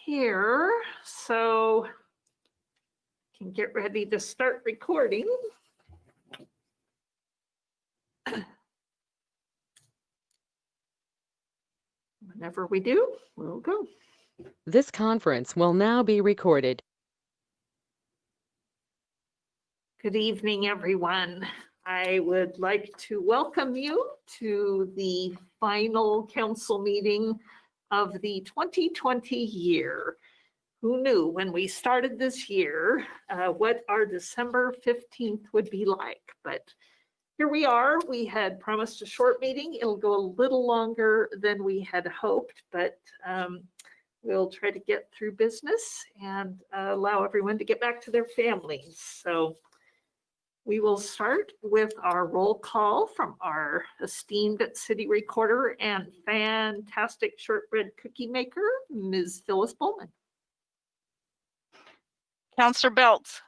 here, so can get ready to start recording. Whenever we do, we'll go. This conference will now be recorded. Good evening, everyone. I would like to welcome you to the final council meeting of the 2020 year. Who knew when we started this year what our December 15th would be like? But here we are. We had promised a short meeting. It'll go a little longer than we had hoped, but we'll try to get through business and allow everyone to get back to their families. So we will start with our roll call from our esteemed city recorder and fantastic shortbread cookie maker, Ms. Phyllis Bowman. Councillor Belts.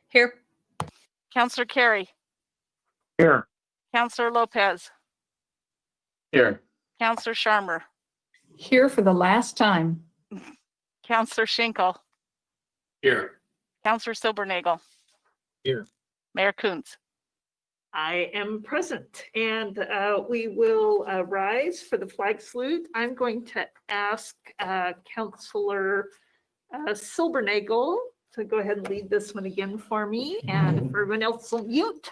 Here. Councillor Carey. Here. Councillor Lopez. Here. Councillor Sharmer. Here for the last time. Councillor Schinkel. Here. Councillor Silbernagel. Here. Mayor Kuntz. I am present, and we will rise for the flag salute. I'm going to ask Councillor Silbernagel to go ahead and lead this one again for me, and everyone else will mute.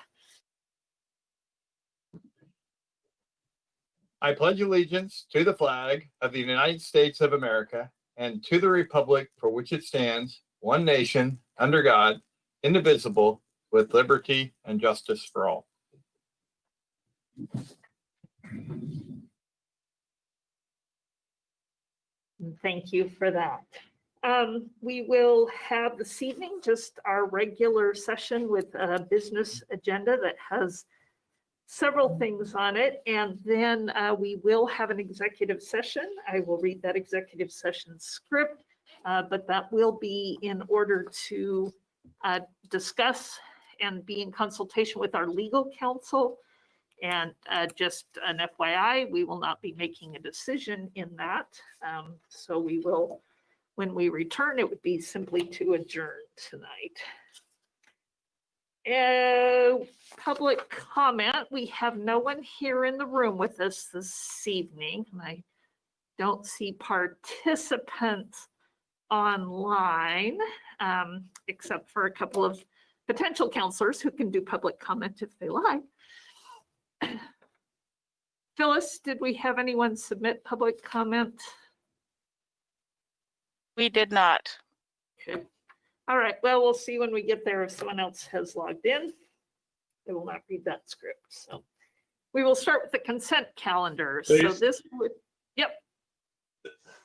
I pledge allegiance to the flag of the United States of America and to the republic for which it stands, one nation, under God, indivisible, with liberty and justice for all. Thank you for that. We will have this evening just our regular session with a business agenda that has several things on it, and then we will have an executive session. I will read that executive session script, but that will be in order to discuss and be in consultation with our legal counsel. And just an FYI, we will not be making a decision in that. So we will, when we return, it would be simply to adjourn tonight. Public comment. We have no one here in the room with us this evening. And I don't see participants online, except for a couple of potential counselors who can do public comment if they like. Phyllis, did we have anyone submit public comment? We did not. Okay. All right. Well, we'll see when we get there if someone else has logged in. I will not read that script. So we will start with the consent calendar. Please. So this would, yep.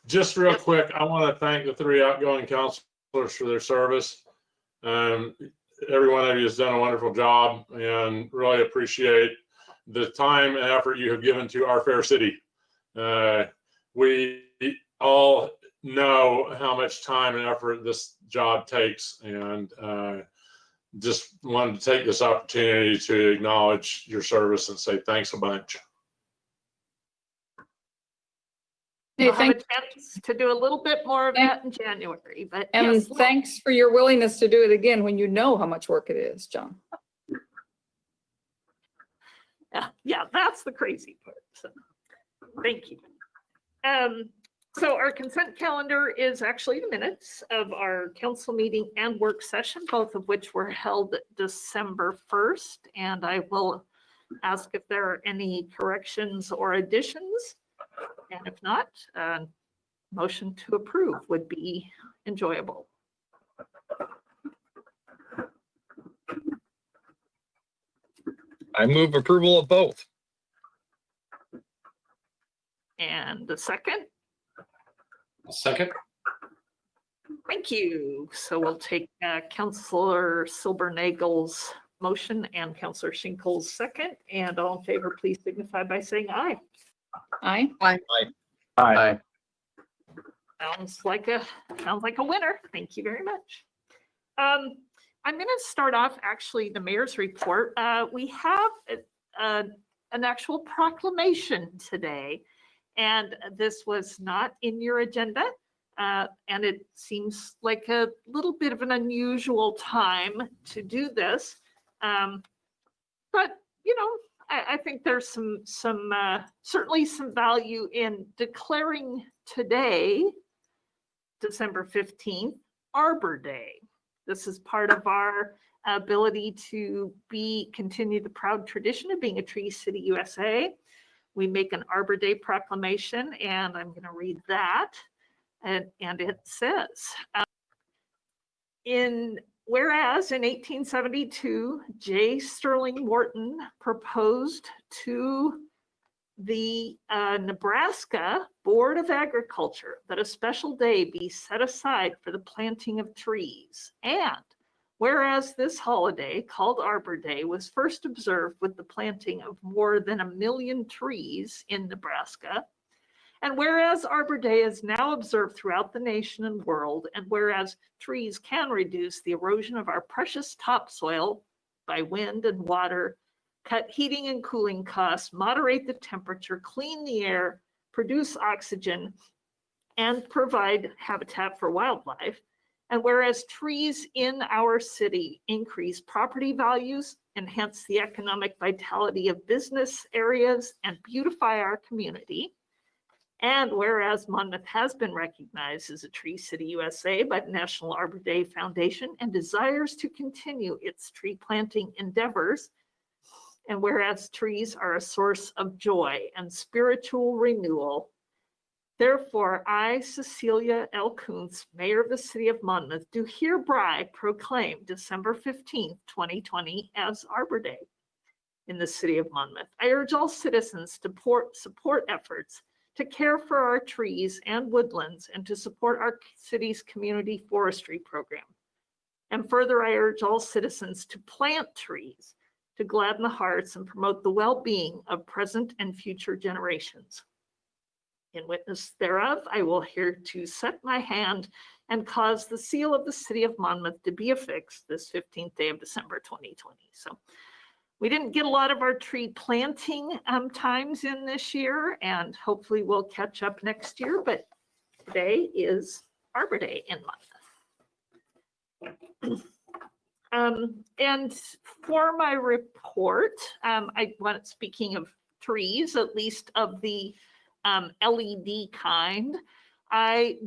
Just real quick, I want to thank the 3 outgoing counselors for their service. Every one of you has done a wonderful job and really appreciate the time and effort you have given to our fair city. We all know how much time and effort this job takes, and just wanted to take this opportunity to acknowledge your service and say thanks a bunch. We'll have a chance to do a little bit more of that in January, but And yes. thanks for your willingness to do it again when you know how much work it is, John. Yeah, that's the crazy part. So thank you. So our consent calendar is actually the minutes of our council meeting and work session, both of which were held December 1st. And I will ask if there are any corrections or additions. And if not, motion to approve would be enjoyable. I move approval of both. And the second. Second. Thank you. So we'll take Councillor Silbernagel's motion and Councillor Schinkel's second, and all in favor, please signify by saying aye. Aye. Aye. Sounds like a winner. Thank you very much. I'm going to start off actually the mayor's report. We have an actual proclamation today, and this was not in your agenda. And it seems like a little bit of an unusual time to do this. But, you know, I think there's certainly some value in declaring today, December 15th, Arbor Day. This is part of our ability to continue the proud tradition of being a Tree City, USA. We make an Arbor Day proclamation, and I'm going to read that. And it says, whereas in 1872, J. Sterling Morton proposed to the Nebraska Board of Agriculture that a special day be set aside for the planting of trees. And whereas this holiday, called Arbor Day, was first observed with the planting of more than 1 million trees in Nebraska, and whereas Arbor Day is now observed throughout the nation and world, and whereas trees can reduce the erosion of our precious topsoil by wind and water, cut heating and cooling costs, moderate the temperature, clean the air, produce oxygen, and provide habitat for wildlife. And whereas trees in our city increase property values, enhance the economic vitality of business areas, and beautify our community. And whereas Monmouth has been recognized as a Tree City, USA by the National Arbor Day Foundation and desires to continue its tree planting endeavors. And whereas trees are a source of joy and spiritual renewal, therefore I, Cecilia L. Kuntz, Mayor of the City of Monmouth, do hereby proclaim December 15th, 2020 as Arbor Day in the City of Monmouth. I urge all citizens to support efforts to care for our trees and woodlands and to support our city's community forestry program. And further, I urge all citizens to plant trees to gladden the hearts and promote the well-being of present and future generations. In witness thereof, I will here to set my hand and cause the seal of the City of Monmouth to be affixed this 15th day of December 2020. So we didn't get a lot of our tree planting times in this year, and hopefully we'll catch up next year, but today is Arbor Day in Monmouth. And for my report, speaking of trees, at least of the LED kind, I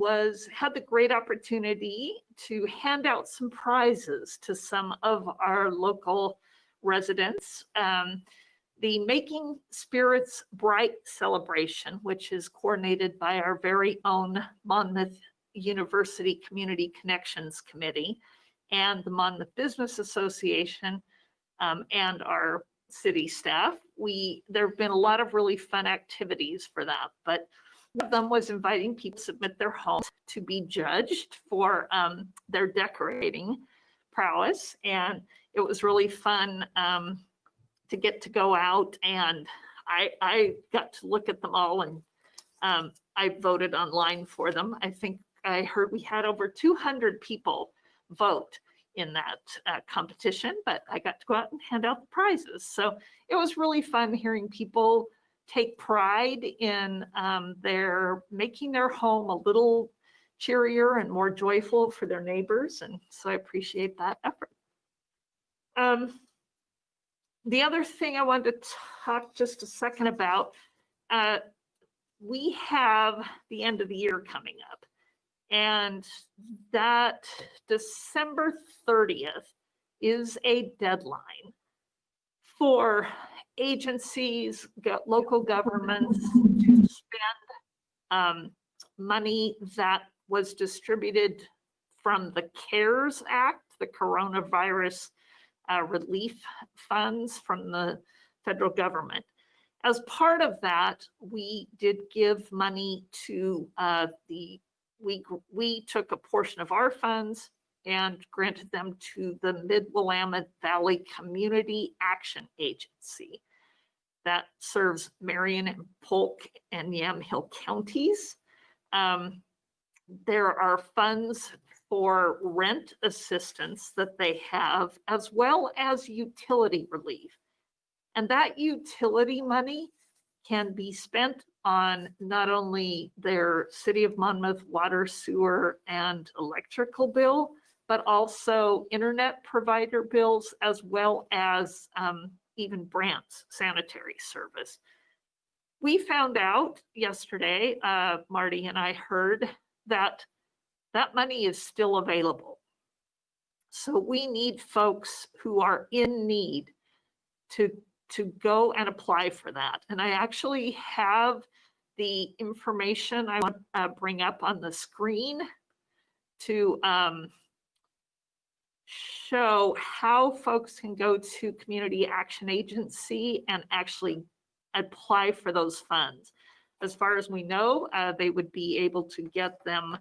had the great opportunity to hand out some prizes to some of our local residents. The Making Spirits Bright celebration, which is coordinated by our very own Monmouth University Community Connections Committee and the Monmouth Business Association and our city staff. There have been a lot of really fun activities for that, but one of them was inviting people to submit their homes to be judged for their decorating prowess. And it was really fun to get to go out, and I got to look at them all, and I voted online for them. I think I heard we had over 200 people vote in that competition, but I got to go out and hand out the prizes. So it was really fun hearing people take pride in making their home a little cheerier and more joyful for their neighbors. And so I appreciate that effort. The other thing I wanted to talk just a second about, we have the end of the year coming up, and that December 30th is a deadline for agencies, local governments to spend money that was distributed from the CARES Act, the Coronavirus Relief Funds from the federal government. As part of that, we did give money to we took a portion of our funds and granted them to the Mid-Willamette Valley Community Action Agency that serves Marion and Polk and Yamhill counties. There are funds for rent assistance that they have, as well as utility relief. And that utility money can be spent on not only their City of Monmouth water, sewer, and electrical bill, but also internet provider bills, as well as even Brandt's sanitary service. We found out yesterday, Marty and I heard that that money is still available. So we need folks who are in need to go and apply for that. And I actually have the information I want to bring up on the screen to show how folks can go to Community Action Agency and actually apply for those funds. As far as we know, they would be able to get them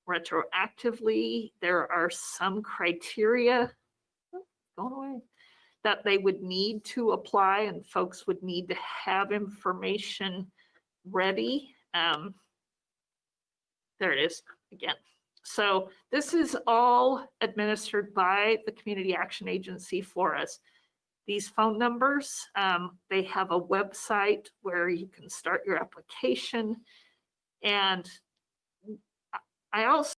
retroactively. There are some criteria going away that they would need to apply, and folks would need to have information ready. There it is again. So this is all administered by the Community Action Agency for us. These phone numbers, they have a website where you can start your application. And I also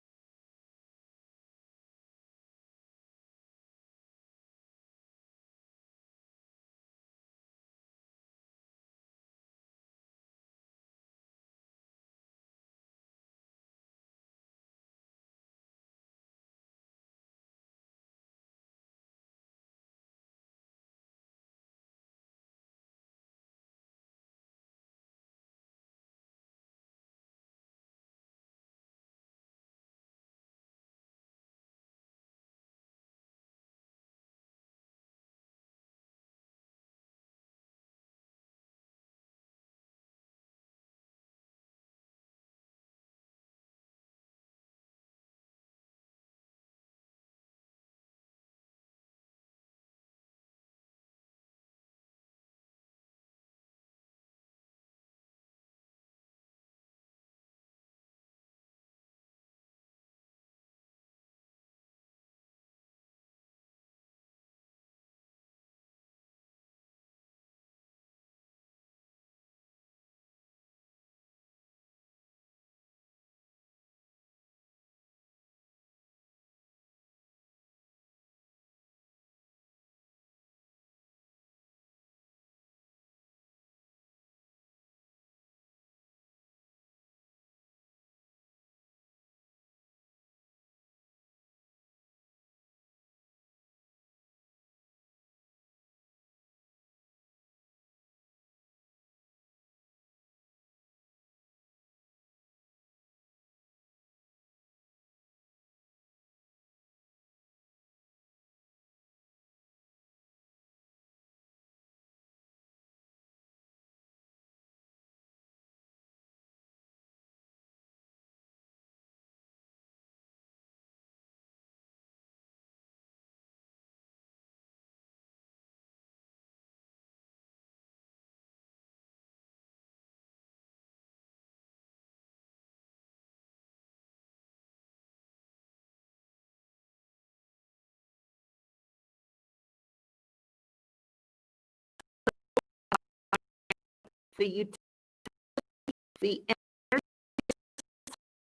the energy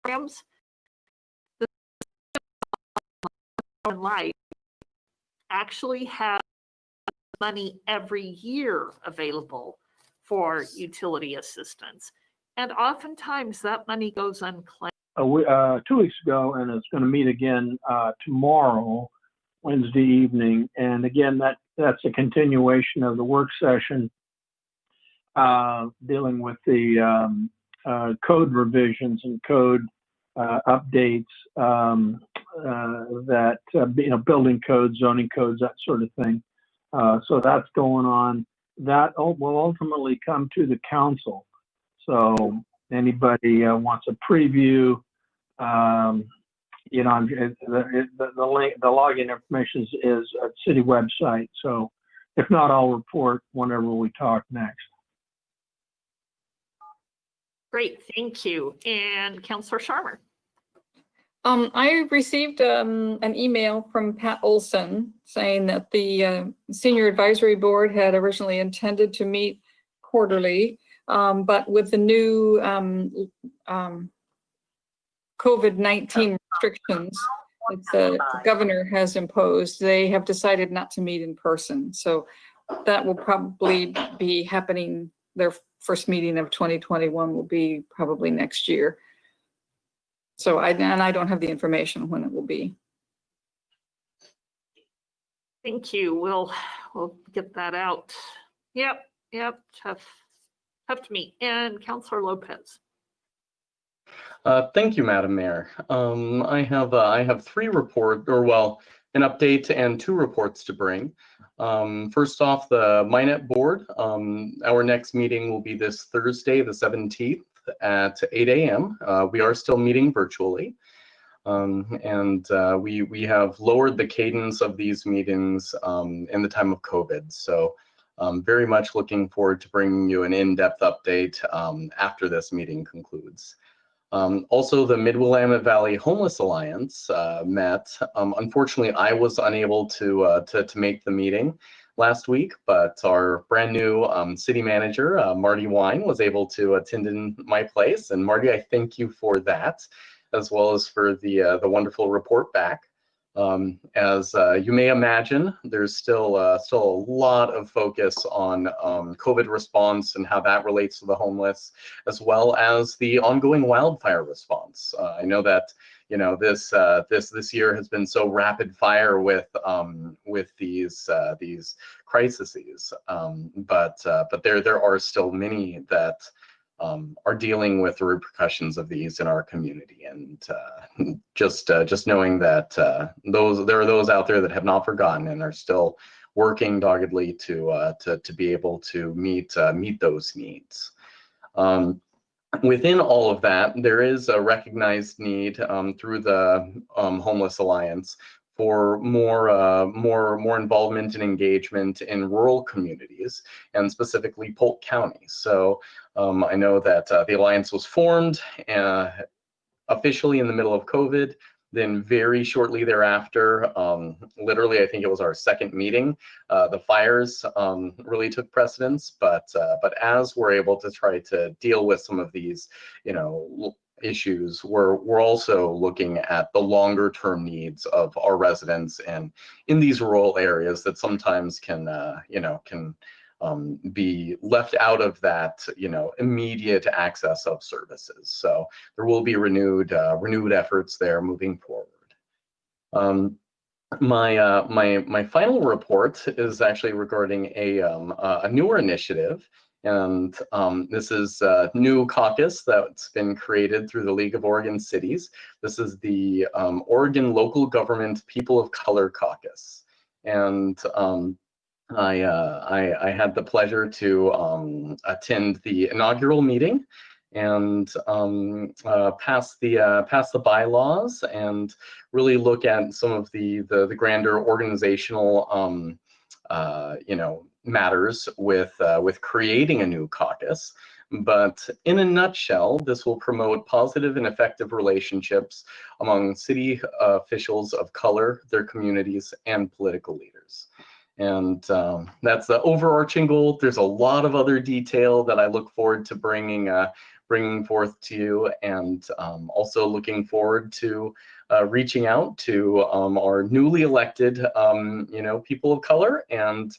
programs, the life actually have money every year available for utility assistance. And oftentimes that money goes unclaimed. 2 weeks ago, and it's going to meet again tomorrow, Wednesday evening. And again, that's a continuation of the work session dealing with the code revisions and code updates that, building codes, zoning codes, that sort of thing. So that's going on. That will ultimately come to the council. So anybody wants a preview, the link, the login information is at city website. So if not, I'll report whenever we talk next. Great, thank you. And Councillor Sharma. I received an email from Pat Olson saying that the Senior Advisory Board had originally intended to meet quarterly, But with the new COVID-19 restrictions that the governor has imposed, they have decided not to meet in person. So that will probably be happening. Their first meeting of 2021 will be probably next year. So I don't have the information when it will be. Thank you. We'll get that out. Yep, tough to meet. And Councilor Lopez. Thank you, Madam Mayor. I have three an update and two reports to bring. First off, the MyNet board. Our next meeting will be this Thursday, the 17th at 8 a.m. We are still meeting virtually. We have lowered the cadence of these meetings in the time of COVID. So very much looking forward to bringing you an in-depth update after this meeting concludes. Also, the Mid-Willamette Valley Homeless Alliance met. Unfortunately, I was unable to make the meeting last week, but our brand new city manager, Marty Wine, was able to attend in my place. And Marty, I thank you for that, as well as for the wonderful report back. As you may imagine, there's still a lot of focus on COVID response and how that relates to the homeless, as well as the ongoing wildfire response. I know that this year has been so rapid fire with these crises, but there are still many that are dealing with the repercussions of these in our community, and just knowing that there are those out there that have not forgotten and are still working doggedly to be able to meet those needs. Within all of that, there is a recognized need through the Homeless Alliance for more involvement and engagement in rural communities, and specifically Polk County. So I know that the Alliance was formed officially in the middle of COVID. Then very shortly thereafter, literally, I think it was our second meeting, the fires really took precedence. But as we're able to try to deal with some of these, issues, we're also looking at the longer term needs of our residents and in these rural areas that sometimes can be left out of that immediate access of services. So there will be renewed efforts there moving forward. My final report is actually regarding a newer initiative. And this is a new caucus that's been created through the League of Oregon Cities. This is the Oregon Local Government People of Color Caucus. And I had the pleasure to attend the inaugural meeting and pass the bylaws and really look at some of the grander organizational matters with creating a new caucus. But in a nutshell, this will promote positive and effective relationships among city officials of color, their communities, and political leaders. And that's the overarching goal. There's a lot of other detail that I look forward to bringing forth to you, and also looking forward to reaching out to our newly elected people of color. And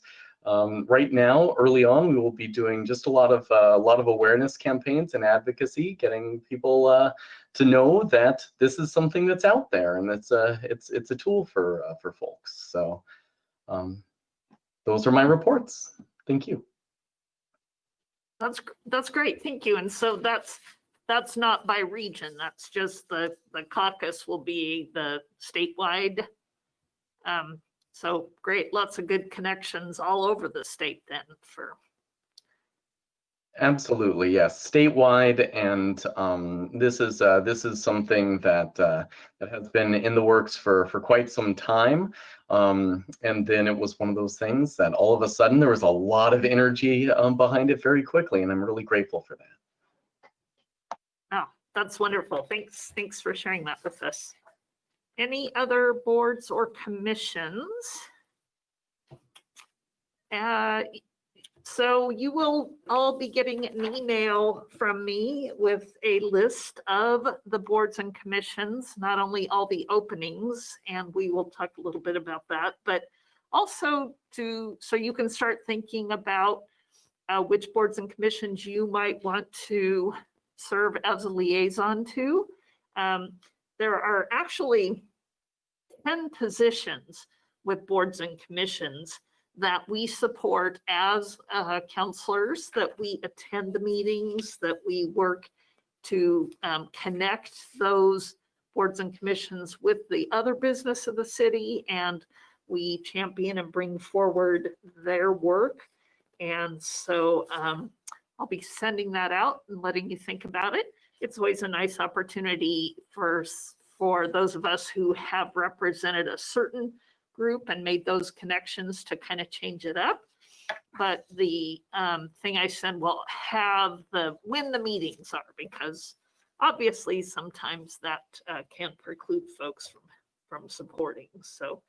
right now, early on, we will be doing just a lot of awareness campaigns and advocacy, getting people to know that this is something that's out there, and it's a tool for folks. So those are my reports. Thank you. That's great. Thank you. And so that's not by region. That's just the caucus will be the statewide. So great, lots of good connections all over the state then for. Absolutely, yes, statewide, and this is something that has been in the works for quite some time, and then it was one of those things that all of a sudden there was a lot of energy behind it very quickly, and I'm really grateful for that. Oh, that's wonderful. Thanks for sharing that with us. Any other boards or commissions? So you will all be getting an email from me with a list of the boards and commissions, not only all the openings, and we will talk a little bit about that, but also so you can start thinking about which boards and commissions you might want to serve as a liaison to. There are actually 10 positions with boards and commissions that we support as counselors, that we attend the meetings, that we work to connect those boards and commissions with the other business of the city, and we champion and bring forward their work. And so I'll be sending that out and letting you think about it. It's always a nice opportunity for those of us who have represented a certain group and made those connections to kind of change it up. But the thing I send will have when the meetings are, because obviously sometimes that can preclude folks from supporting. So,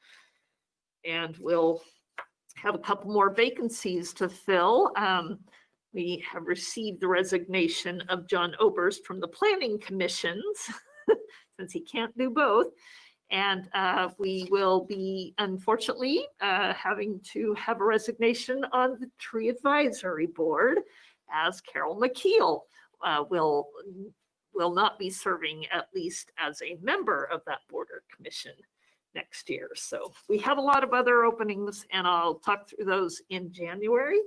and we'll have a couple more vacancies to fill. We have received the resignation of John Oberst from the Planning Commissions, since he can't do both. And we will be, unfortunately, having to have a resignation on the Tree Advisory Board, as Carol McKeel will not be serving, at least as a member of that board or commission next year. So we have a lot of other openings, and I'll talk through those in January.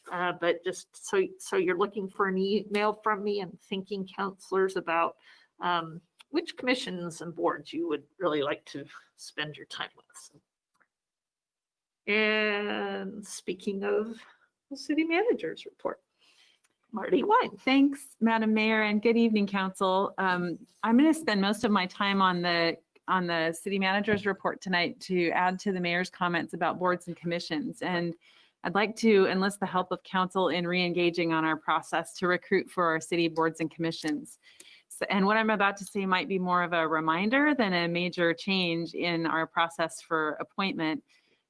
But just so you're looking for an email from me and thinking, counselors, about which commissions and boards you would really like to spend your time with. And speaking of the city manager's report, Marty Wine. Thanks, Madam Mayor, and good evening, Council. I'm going to spend most of my time on the city manager's report tonight to add to the mayor's comments about boards and commissions. And I'd like to enlist the help of council in re-engaging on our process to recruit for our city boards and commissions. And what I'm about to say might be more of a reminder than a major change in our process for appointment.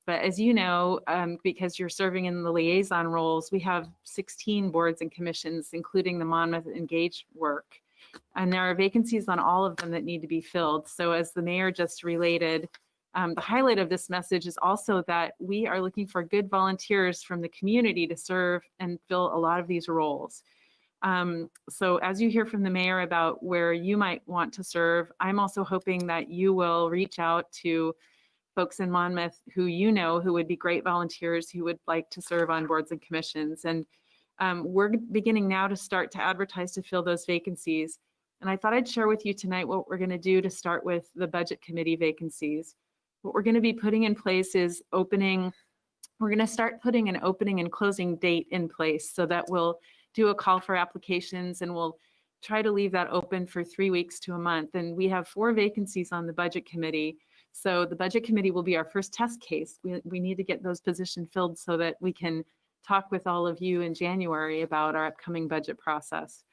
But as you know, because you're serving in the liaison roles, we have 16 boards and commissions, including the Monmouth Engage work. And there are vacancies on all of them that need to be filled. So as the mayor just related, the highlight of this message is also that we are looking for good volunteers from the community to serve and fill a lot of these roles. So as you hear from the mayor about where you might want to serve, I'm also hoping that you will reach out to folks in Monmouth who you know who would be great volunteers who would like to serve on boards and commissions. And we're beginning now to start to advertise to fill those vacancies. And I thought I'd share with you tonight what we're going to do to start with the budget committee vacancies. What we're going to be putting in place is we're going to start putting an opening and closing date in place so that we'll do a call for applications, and we'll try to leave that open for 3 weeks to a month. And we have 4 vacancies on the budget committee. So the budget committee will be our first test case. We need to get those positions filled so that we can talk with all of you in January about our upcoming budget process.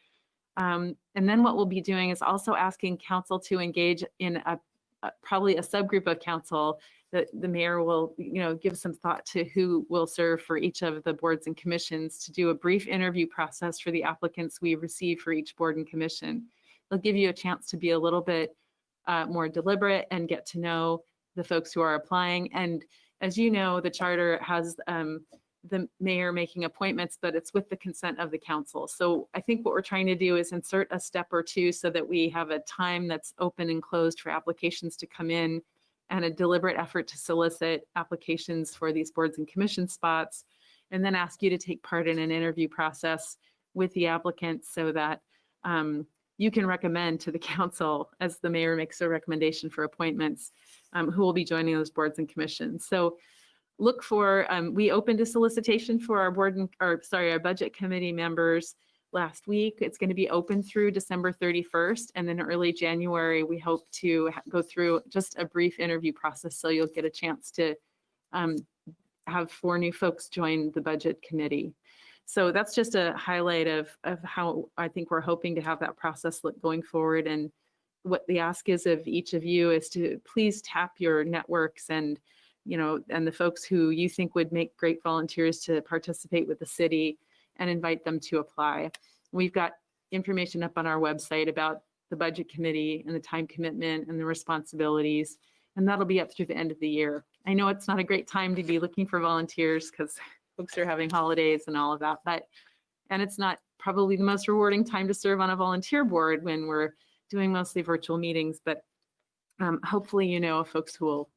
And then what we'll be doing is also asking council to engage in probably a subgroup of council that the mayor will, give some thought to who will serve for each of the boards and commissions, to do a brief interview process for the applicants we receive for each board and commission. They'll give you a chance to be a little bit more deliberate and get to know the folks who are applying. And as you know, the charter has the mayor making appointments, but it's with the consent of the council. So I think what we're trying to do is insert a step or two so that we have a time that's open and closed for applications to come in, and a deliberate effort to solicit applications for these boards and commission spots, and then ask you to take part in an interview process with the applicants so that you can recommend to the council, as the mayor makes a recommendation for appointments, who will be joining those boards and commissions. So look for, we opened a solicitation for our our budget committee members last week. It's going to be open through December 31st, and then early January, we hope to go through just a brief interview process. So you'll get a chance to have 4 new folks join the budget committee. So that's just a highlight of how I think we're hoping to have that process going forward. And what the ask is of each of you is to please tap your networks and you know, and the folks who you think would make great volunteers to participate with the city and invite them to apply. We've got information up on our website about the budget committee and the time commitment and the responsibilities, and that'll be up through the end of the year. I know it's not a great time to be looking for volunteers because folks are having holidays and all of that, and it's not probably the most rewarding time to serve on a volunteer board when we're doing mostly virtual meetings, but hopefully, you know, folks who will,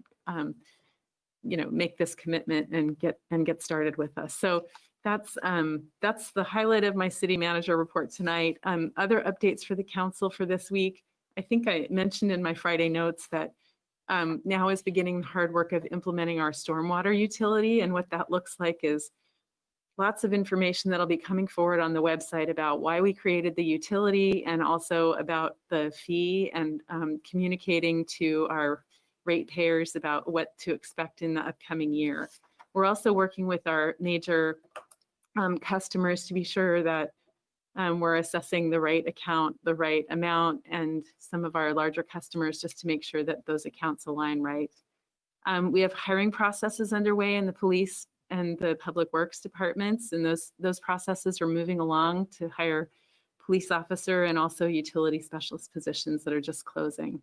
you know, make this commitment and get started with us. So that's the highlight of my city manager report tonight. Other updates for the council for this week. I think I mentioned in my Friday notes that now is beginning the hard work of implementing our stormwater utility, and what that looks like is lots of information that'll be coming forward on the website about why we created the utility and also about the fee, and communicating to our ratepayers about what to expect in the upcoming year. We're also working with our major customers to be sure that we're assessing the right account, the right amount, and some of our larger customers just to make sure that those accounts align right. We have hiring processes underway in the police and the public works departments, and those processes are moving along to hire police officer and also utility specialist positions that are just closing.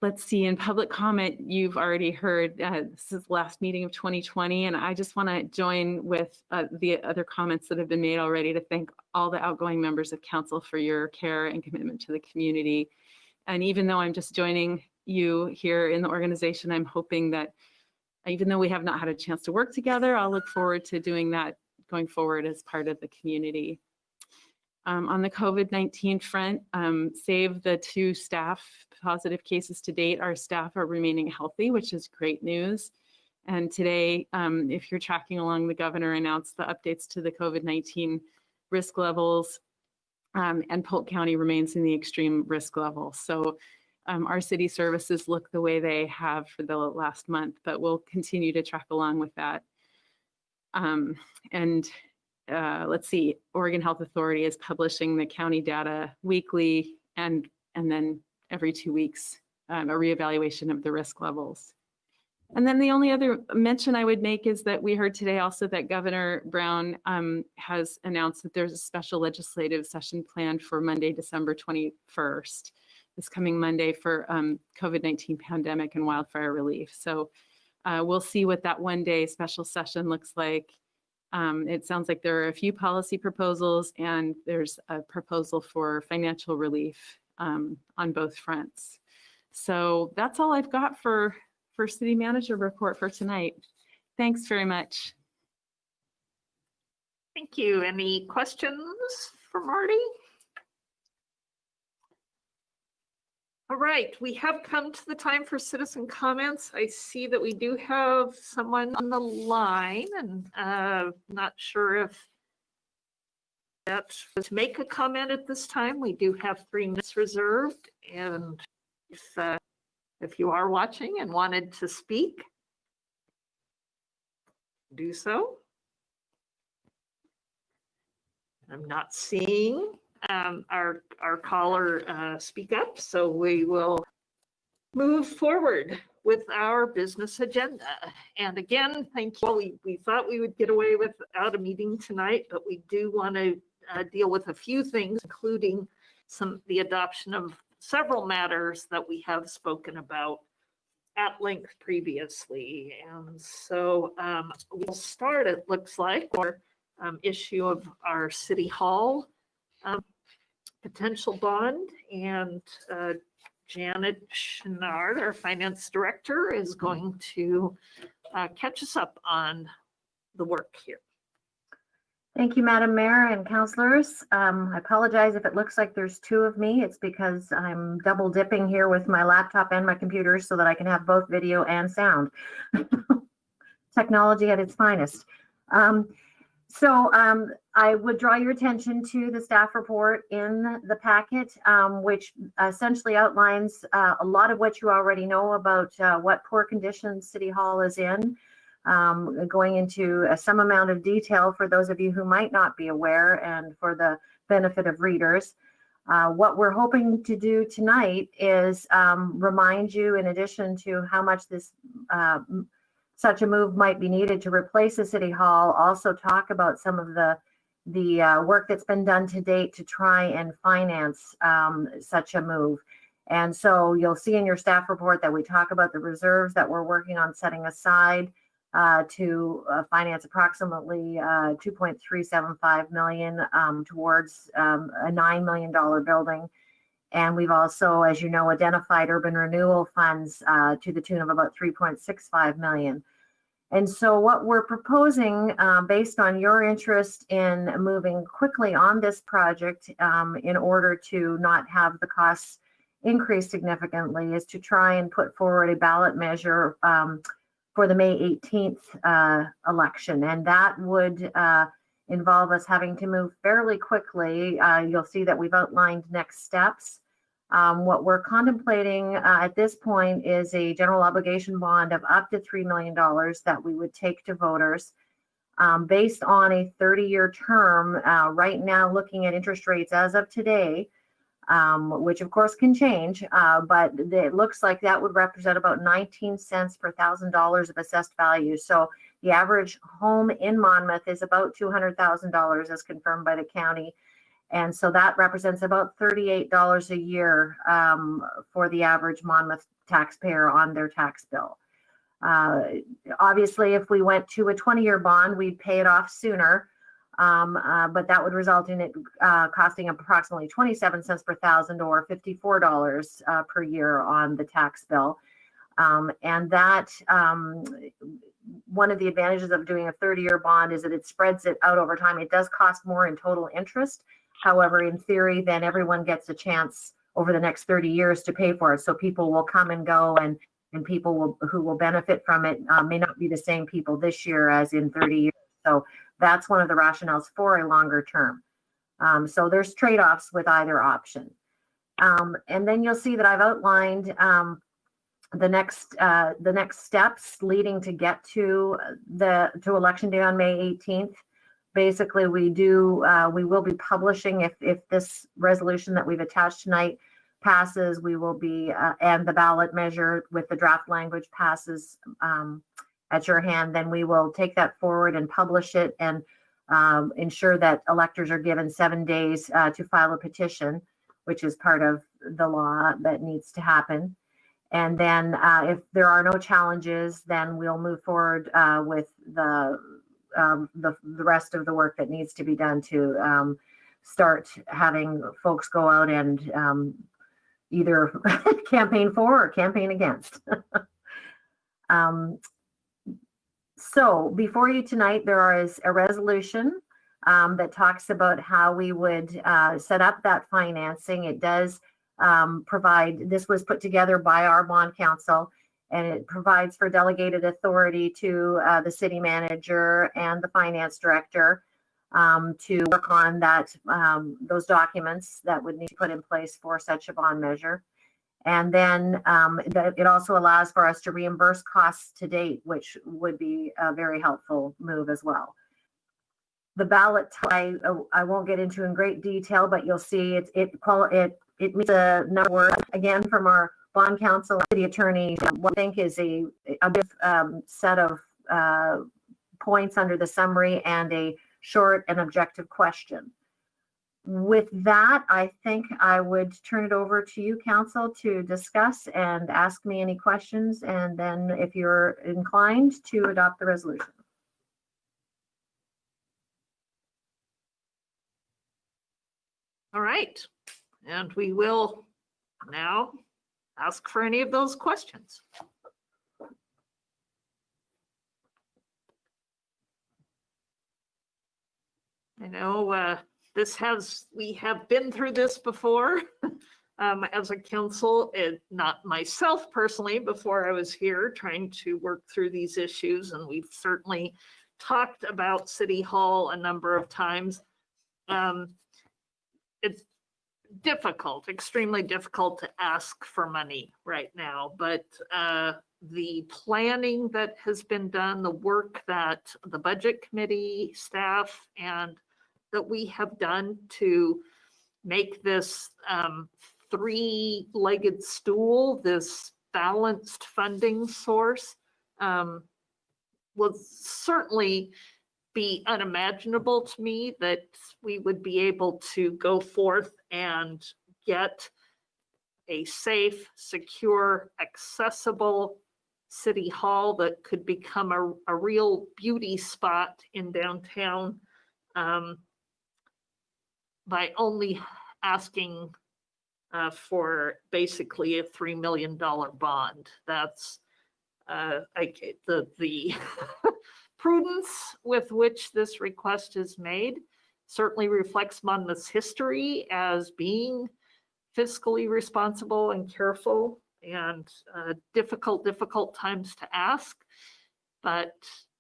Let's see, in public comment, you've already heard this is the last meeting of 2020, and I just want to join with the other comments that have been made already to thank all the outgoing members of council for your care and commitment to the community. And even though I'm just joining you here in the organization, I'm hoping that even though we have not had a chance to work together, I'll look forward to doing that going forward as part of the community. On the COVID-19 front, save the 2 staff positive cases to date, our staff are remaining healthy, which is great news. And today, if you're tracking along, the governor announced the updates to the COVID-19 risk levels, and Polk County remains in the extreme risk level. So our city services look the way they have for the last month, but we'll continue to track along with that. Let's see, Oregon Health Authority is publishing the county data weekly, and then every 2 weeks, a reevaluation of the risk levels. And then the only other mention I would make is that we heard today also that Governor Brown has announced that there's a special legislative session planned for Monday, December 21st, this coming Monday, for COVID-19 pandemic and wildfire relief. So we'll see what that one-day special session looks like. It sounds like there are a few policy proposals, and there's a proposal for financial relief on both fronts. So that's all I've got for city manager report for tonight. Thanks very much. Thank you. Any questions for Marty? All right, we have come to the time for citizen comments. I see that we do have someone on the line, and not sure if that's to make a comment at this time. We do have 3 minutes reserved, and if you are watching and wanted to speak, do so. I'm not seeing our caller speak up, so we will move forward with our business agenda. And again, thank you. We thought we would get away without a meeting tonight, but we do want to deal with a few things, including the adoption of several matters that we have spoken about at length previously. And so we'll start, it looks like, our issue of our City Hall potential bond, and Janet Chenard, our finance director, is going to catch us up on the work here. Thank you, Madam Mayor and councilors. I apologize if it looks like there's 2 of me. It's because I'm double dipping here with my laptop and my computer so that I can have both video and sound. Technology at its finest. So I would draw your attention to the staff report in the packet, which essentially outlines a lot of what you already know about what poor condition City Hall is in, going into some amount of detail for those of you who might not be aware and for the benefit of readers. What we're hoping to do tonight is remind you, in addition to how much this such a move might be needed to replace the city hall, also talk about some of the work that's been done to date to try and finance such a move. And so you'll see in your staff report that we talk about the reserves that we're working on setting aside to finance approximately $2.375 million towards a $9 million building. And we've also, as you know, identified urban renewal funds to the tune of about $3.65 million. And so what we're proposing, based on your interest in moving quickly on this project in order to not have the costs increase significantly, is to try and put forward a ballot measure for the May 18th election. And that would involve us having to move fairly quickly. You'll see that we've outlined next steps. What we're contemplating at this point is a general obligation bond of up to $3 million that we would take to voters based on a 30-year term. Right now, looking at interest rates as of today, which of course can change, but it looks like that would represent about 19 cents per $1,000 of assessed value. So the average home in Monmouth is about $200,000 as confirmed by the county. And so that represents about $38 a year for the average Monmouth taxpayer on their tax bill. Obviously, if we went to a 20-year bond, we'd pay it off sooner. But that would result in it costing approximately 27 cents per thousand or $54 per year on the tax bill. And that one of the advantages of doing a 30-year bond is that it spreads it out over time. It does cost more in total interest. However, in theory, then everyone gets a chance over the next 30 years to pay for it. So people will come and go, and people who will benefit from it may not be the same people this year as in 30 years. So that's one of the rationales for a longer term. So there's trade-offs with either option. And then you'll see that I've outlined the next steps leading to get to election day on May 18th. Basically, we will be publishing, if this resolution that we've attached tonight passes, we will be, and the ballot measure with the draft language passes at your hand, then we will take that forward and publish it and ensure that electors are given 7 days to file a petition, which is part of the law that needs to happen. And then if there are no challenges, then we'll move forward with the rest of the work that needs to be done to start having folks go out and either campaign for or campaign against. So before you tonight, there is a resolution that talks about how we would set up that financing. It does provide, this was put together by our bond council, and it provides for delegated authority to the city manager and the finance director to work on that, those documents that would need to put in place for such a bond measure. And then it also allows for us to reimburse costs to date, which would be a very helpful move as well. The ballot, I won't get into in great detail, but you'll see it meets a number of words, again, from our bond counsel, city attorney, what I think is a big set of points under the summary and a short and objective question. With that, I think I would turn it over to you, council, to discuss and ask me any questions, and then if you're inclined to adopt the resolution. All right, and we will now ask for any of those questions. I know we have been through this before as a council, not myself personally, before I was here trying to work through these issues, and we've certainly talked about City Hall a number of times. It's difficult, extremely difficult to ask for money right now, but the planning that has been done, the work that the budget committee staff and that we have done to make this three-legged stool, this balanced funding source, will certainly be unimaginable to me that we would be able to go forth and get a safe, secure, accessible city hall that could become a real beauty spot in downtown by only asking for basically a $3 million bond. That's the prudence with which this request is made certainly reflects Monmouth's history as being fiscally responsible and careful, and difficult times to ask. But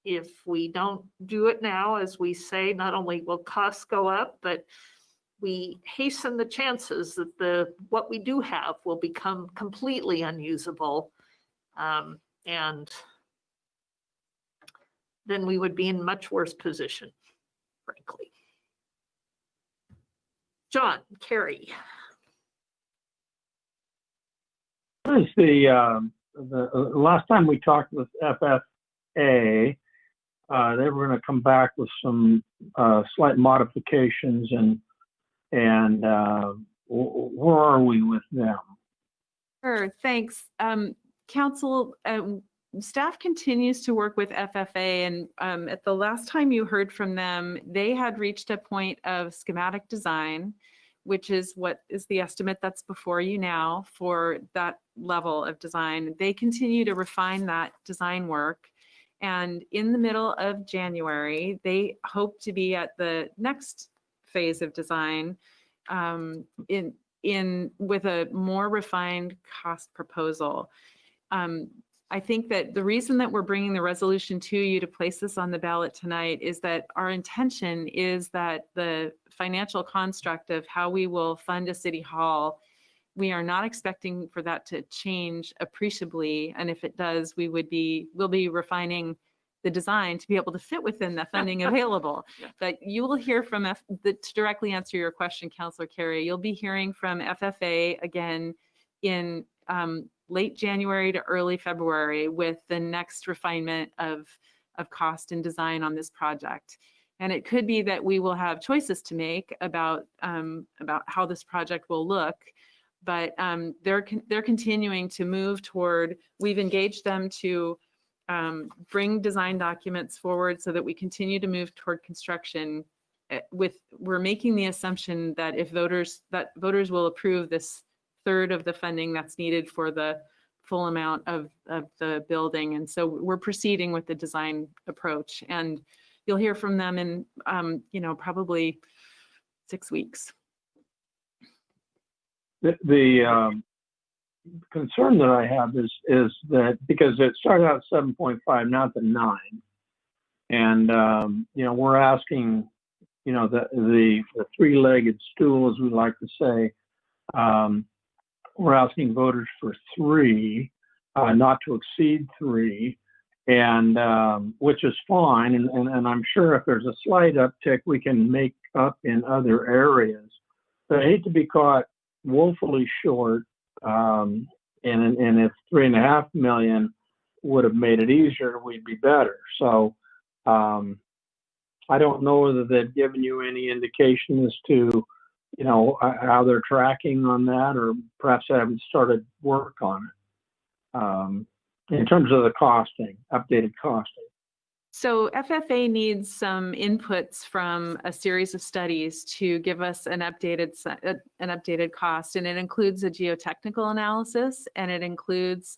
if we don't do it now, as we say, not only will costs go up, but we hasten the chances that what we do have will become completely unusable. And then we would be in much worse position, frankly. John, Carrie. The last time we talked with FFA, they were going to come back with some slight modifications, and where are we with them? Sure, thanks. Council, staff continues to work with FFA, and at the last time you heard from them, they had reached a point of schematic design, which is what is the estimate that's before you now for that level of design. They continue to refine that design work. And in the middle of January, they hope to be at the next phase of design with a more refined cost proposal. I think that the reason that we're bringing the resolution to you to place this on the ballot tonight is that our intention is that the financial construct of how we will fund a city hall, we are not expecting for that to change appreciably. And if it does, we'll be refining the design to be able to fit within the funding available. But you will hear from, to directly answer your question, Councilor Carey, you'll be hearing from FFA again in late January to early February with the next refinement of cost and design on this project. And it could be that we will have choices to make about how this project will look, but they're continuing to move toward, we've engaged them to bring design documents forward so that we continue to move toward construction. We're making the assumption that if voters will approve this third of the funding that's needed for the full amount of the building. And so we're proceeding with the design approach, and you'll hear from them in, probably 6 weeks. The concern that I have is that because it started out at 7.5, now it's at 9. And, we're asking, the three-legged stool, as we like to say, we're asking voters for 3, not to exceed 3, and which is fine. And I'm sure if there's a slight uptick, we can make up in other areas. But I hate to be caught woefully short. And if $3.5 million would have made it easier, we'd be better. So I don't know whether they've given you any indication as to how they're tracking on that, or perhaps they haven't started work on it in terms of the costing, updated costing. So FFA needs some inputs from a series of studies to give us an updated cost, and it includes a geotechnical analysis, and it includes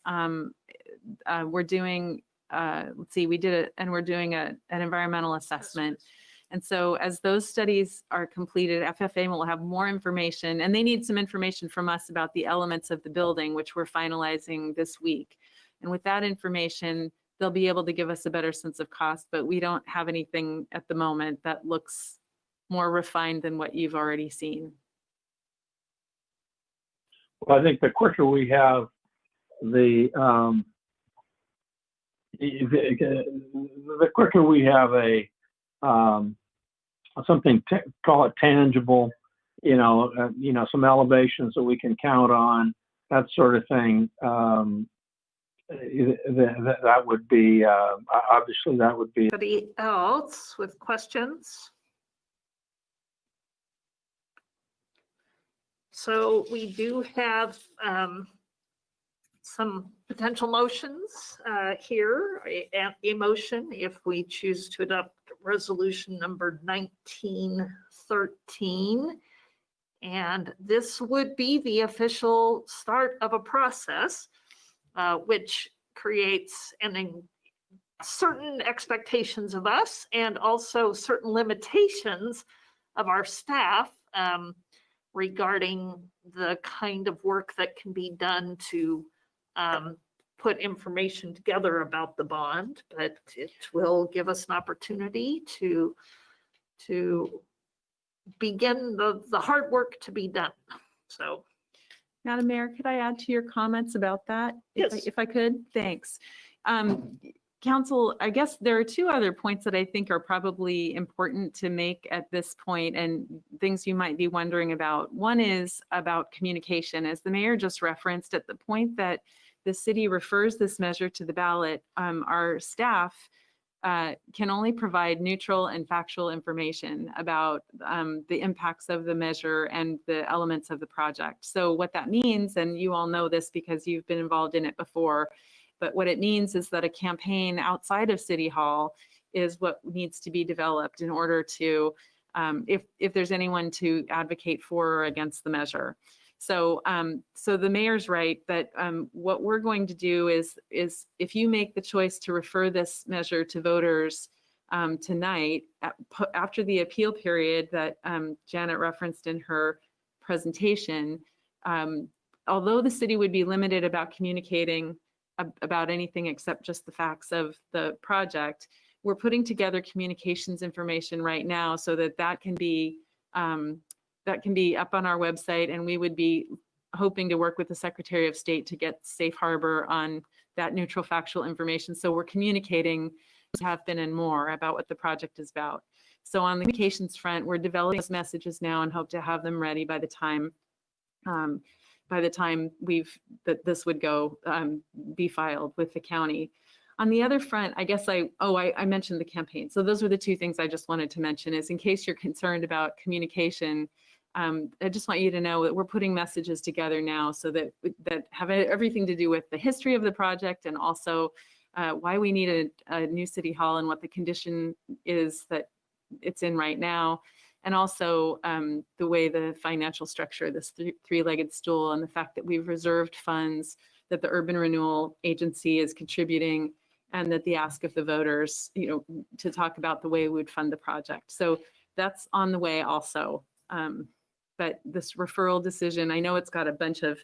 we're doing we're doing an environmental assessment. And so as those studies are completed, FFA will have more information, and they need some information from us about the elements of the building, which we're finalizing this week. And with that information, they'll be able to give us a better sense of cost, but we don't have anything at the moment that looks more refined than what you've already seen. Well, I think the quicker we have the quicker we have a something, call it tangible, some elevations that we can count on, that sort of thing. That would be, obviously that would be. Anybody else with questions? So we do have some potential motions here. A motion, if we choose to adopt resolution number 1913. And this would be the official start of a process which creates certain expectations of us and also certain limitations of our staff regarding the kind of work that can be done to put information together about the bond, but it will give us an opportunity to begin the hard work to be done. So, Madam Mayor, could I add to your comments about that? Yes. If I could, thanks. Council, I guess there are two other points that I think are probably important to make at this point and things you might be wondering about. One is about communication. As the mayor just referenced, at the point that the city refers this measure to the ballot, our staff can only provide neutral and factual information about the impacts of the measure and the elements of the project. So what that means, and you all know this because you've been involved in it before, but what it means is that a campaign outside of City Hall is what needs to be developed in order to, if there's anyone to advocate for or against the measure. So, so the mayor's right that what we're going to do is if you make the choice to refer this measure to voters tonight, after the appeal period that Janet referenced in her presentation, although the city would be limited about communicating about anything except just the facts of the project, we're putting together communications information right now so that that can be up on our website, and we would be hoping to work with the Secretary of State to get safe harbor on that neutral factual information. So we're communicating have been and more about what the project is about. So on the communications front, we're developing those messages now and hope to have them ready by the time that this would go be filed with the county. On the other front, I guess I mentioned the campaign. So those were the two things I just wanted to mention is in case you're concerned about communication, I just want you to know that we're putting messages together now so that have everything to do with the history of the project and also why we need a new city hall and what the condition is that it's in right now. And also the way the financial structure, this three-legged stool, and the fact that we've reserved funds that the Urban Renewal Agency is contributing, and that the ask of the voters, to talk about the way we would fund the project. So that's on the way also. But this referral decision, I know it's got a bunch of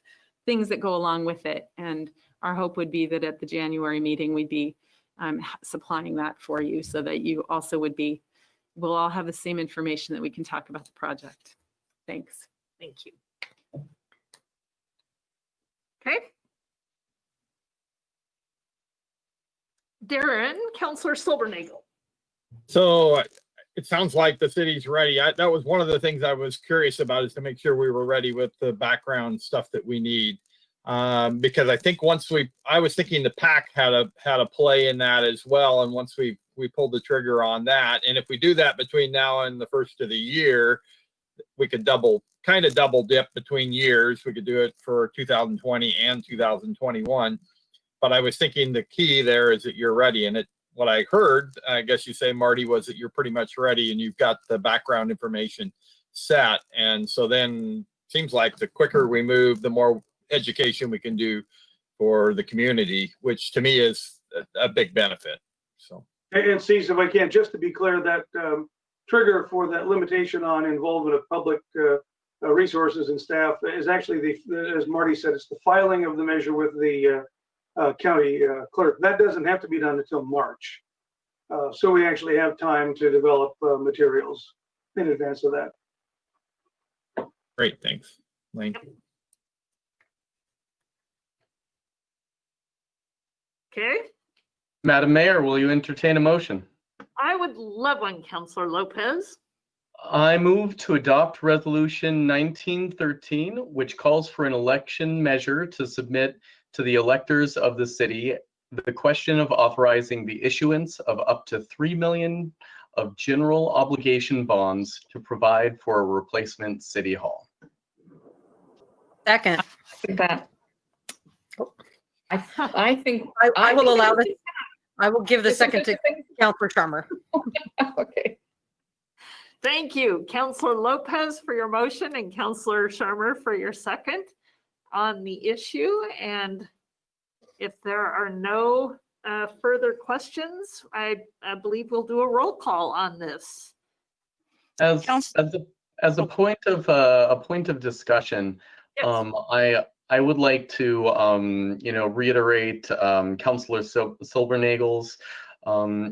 things that go along with it. And our hope would be that at the January meeting, we'd be supplying that for you so that you also we'll all have the same information that we can talk about the project. Thanks. thank you. Okay. Darren, Councillor Silbernagel. So it sounds like the city's ready. That was one of the things I was curious about, is to make sure we were ready with the background stuff that we need. Because I think I was thinking the PAC had a play in that as well. And once we pulled the trigger on that, and if we do that between now and the first of the year, we could kind of double dip between years. We could do it for 2020 and 2021. But I was thinking the key there is that you're ready. And what I heard, I guess you say, Marty, was that you're pretty much ready and you've got the background information set. And so then seems like the quicker we move, the more education we can do for the community, which to me is a big benefit. So. And Cece, if I can, just to be clear, that trigger for that limitation on involvement of public resources and staff is actually as Marty said, it's the filing of the measure with the county clerk. That doesn't have to be done until March. So we actually have time to develop materials in advance of that. Great, thanks. Thank you. Okay. Madam Mayor, will you entertain a motion? I would love one, Councillor Lopez. I move to adopt Resolution 1913, which calls for an election measure to submit to the electors of the city the question of authorizing the issuance of up to 3 million of general obligation bonds to provide for a replacement city hall. Second, With that. I think. I will think allow it's- this. I will give the it's a second good to thing. Counselor Sharma. Okay. Thank you, Counselor Lopez for your motion and Counselor Sharma for your second on the issue. And if there are no further questions, I believe we'll do a roll call on this. As a point of discussion, Yes. I would like to reiterate Councillor Silbernagel's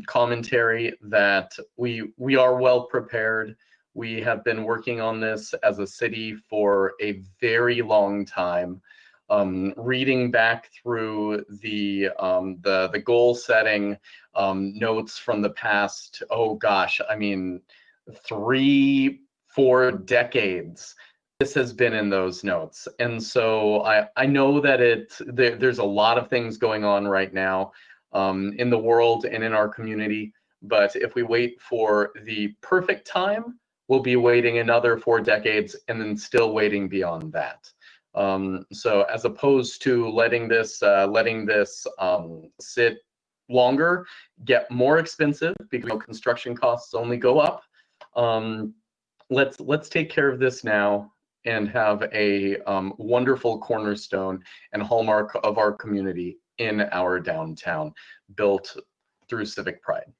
commentary that we are well prepared. We have been working on this as a city for a very long time. Reading back through the goal setting notes from the past, oh gosh, I mean, 3-4 decades. This has been in those notes. And so I know that there's a lot of things going on right now in the world and in our community. But if we wait for the perfect time, we'll be waiting another 4 decades and then still waiting beyond that. So as opposed to letting this sit longer, get more expensive because construction costs only go up. Let's take care of this now and have a wonderful cornerstone and hallmark of our community in our downtown, built through civic pride.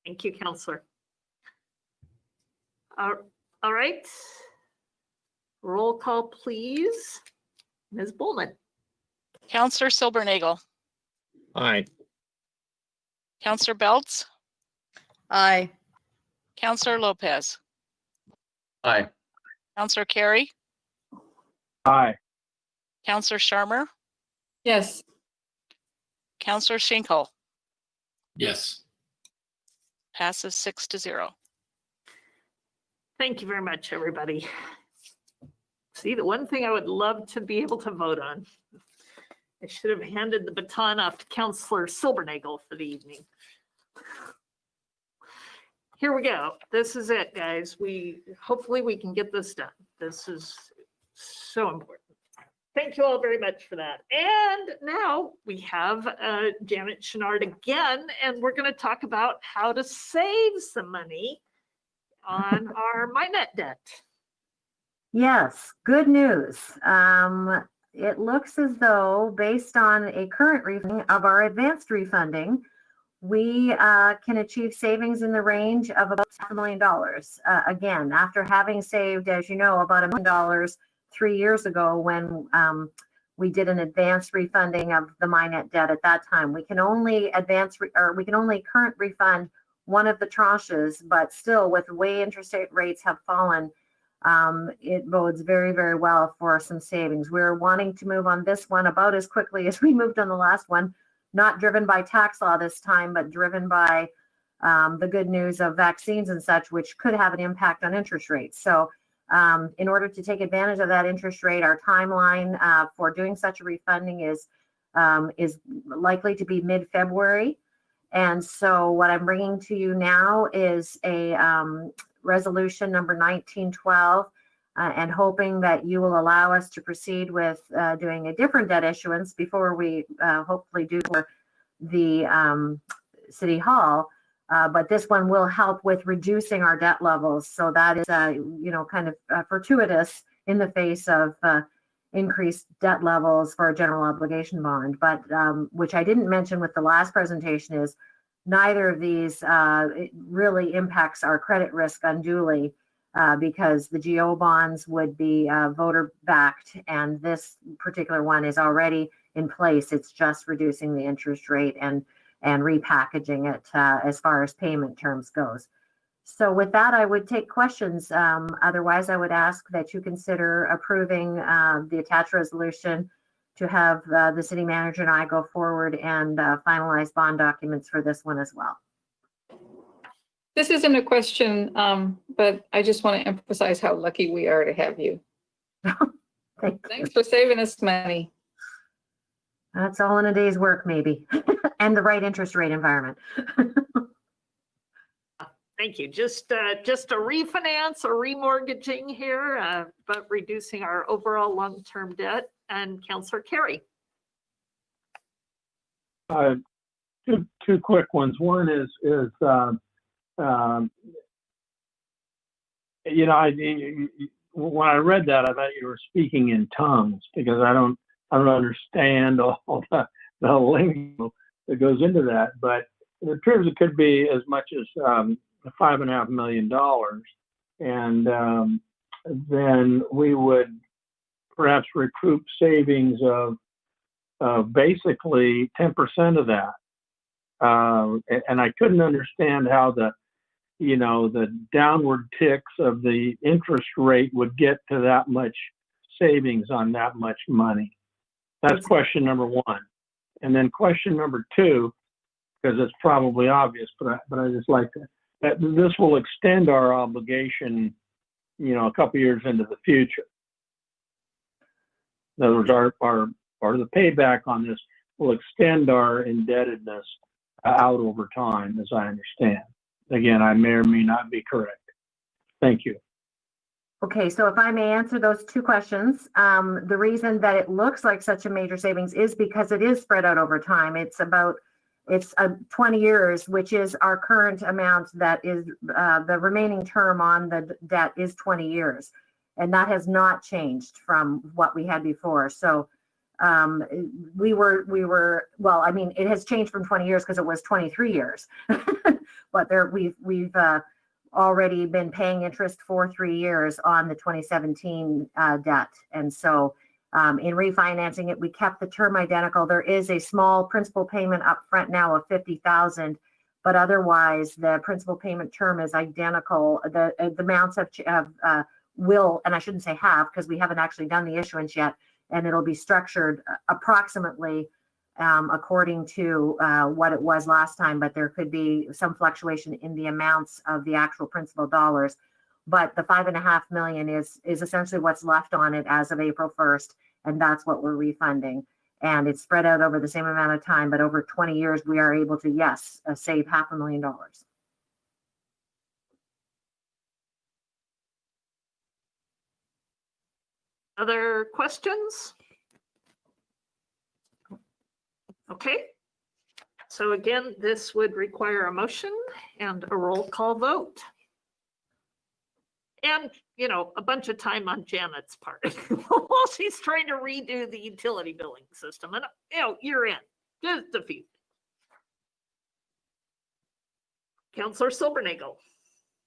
Thank you, Counselor. All right. Roll call, please. Ms. Bowman. Counselor Silbernagel, Aye. Counselor Belts, Aye. Counselor Lopez, Aye. Counselor Carey, Aye. Counselor Sharma, Yes. Counselor Schinkel. Yes. Passes 6-0. Thank you very much, everybody. See, the one thing I would love to be able to vote on. I should have handed the baton off to Counselor Silbernagel for the evening. Here we go. This is it, guys. Hopefully we can get this done. This is so important. Thank you all very much for that. And now we have Janet Chenard again, and we're going to talk about how to save some money on our MyNet debt. Yes, good news. It looks as though, based on a current refunding of our advanced refunding, we can achieve savings in the range of about $500,000. Again, after having saved, as you know, about $1 million 3 years ago when we did an advanced refunding of the MyNet debt at that time. We can only current refund one of the tranches, but still, with the way interest rates have fallen, it bodes very, very well for some savings. We're wanting to move on this one about as quickly as we moved on the last one, not driven by tax law this time, but driven by the good news of vaccines and such, which could have an impact on interest rates. So in order to take advantage of that interest rate, our timeline for doing such a refunding is likely to be mid-February. And so what I'm bringing to you now is a resolution number 1912, and hoping that you will allow us to proceed with doing a different debt issuance before we hopefully do for the City Hall. But this one will help with reducing our debt levels. So that is, kind of fortuitous in the face of increased debt levels for a general obligation bond. But which I didn't mention with the last presentation is neither of these it really impacts our credit risk unduly because the GO bonds would be voter backed, and this particular one is already in place. It's just reducing the interest rate and repackaging it as far as payment terms goes. So with that, I would take questions. Otherwise, I would ask that you consider approving the attached resolution to have the city manager and I go forward and finalize bond documents for this one as well. This isn't a question, but I just want to emphasize how lucky we are to have you. Thanks for saving us money. That's all in a day's work, maybe, and the right interest rate environment. Thank you. Just a refinance or remortgaging here, but reducing our overall long-term debt. And Councillor Carey. Two quick ones. One is you know, when I read that, I thought you were speaking in tongues because I don't understand all the lingo that goes into that. But it appears it could be as much as $5.5 million, and then we would perhaps recoup savings of basically 10% of that. And I couldn't understand how the downward ticks of the interest rate would get to that much savings on that much money. That's question number one. And then question number two, because it's probably obvious, but I just like that this will extend our obligation, a couple years into the future. In other words, the payback on this will extend our indebtedness out over time, as I understand. Again, I may or may not be correct. Thank you. Okay, so if I may answer those two questions, the reason that it looks like such a major savings is because it is spread out over time. It's 20 years, which is our current amount. That is the remaining term on the debt is 20 years, and that has not changed from what we had before. So we were well, I mean, it has changed from 20 years because it was 23 years, but we've already been paying interest for 3 years on the 2017 debt. And so in refinancing it, we kept the term identical. There is a small principal payment up front now of $50,000, but otherwise the principal payment term is identical. The amounts will, and I shouldn't say have, because we haven't actually done the issuance yet, and it'll be structured approximately according to what it was last time, but there could be some fluctuation in the amounts of the actual principal dollars. But the $5.5 million is essentially what's left on it as of April 1st, and that's what we're refunding. And it's spread out over the same amount of time, but over 20 years, we are able to, yes, save $500,000. Other questions? Okay. So again, this would require a motion and a roll call vote. And, a bunch of time on Janet's part while she's trying to redo the utility billing system. And, you're in, just a few. Councillor Silbernagel.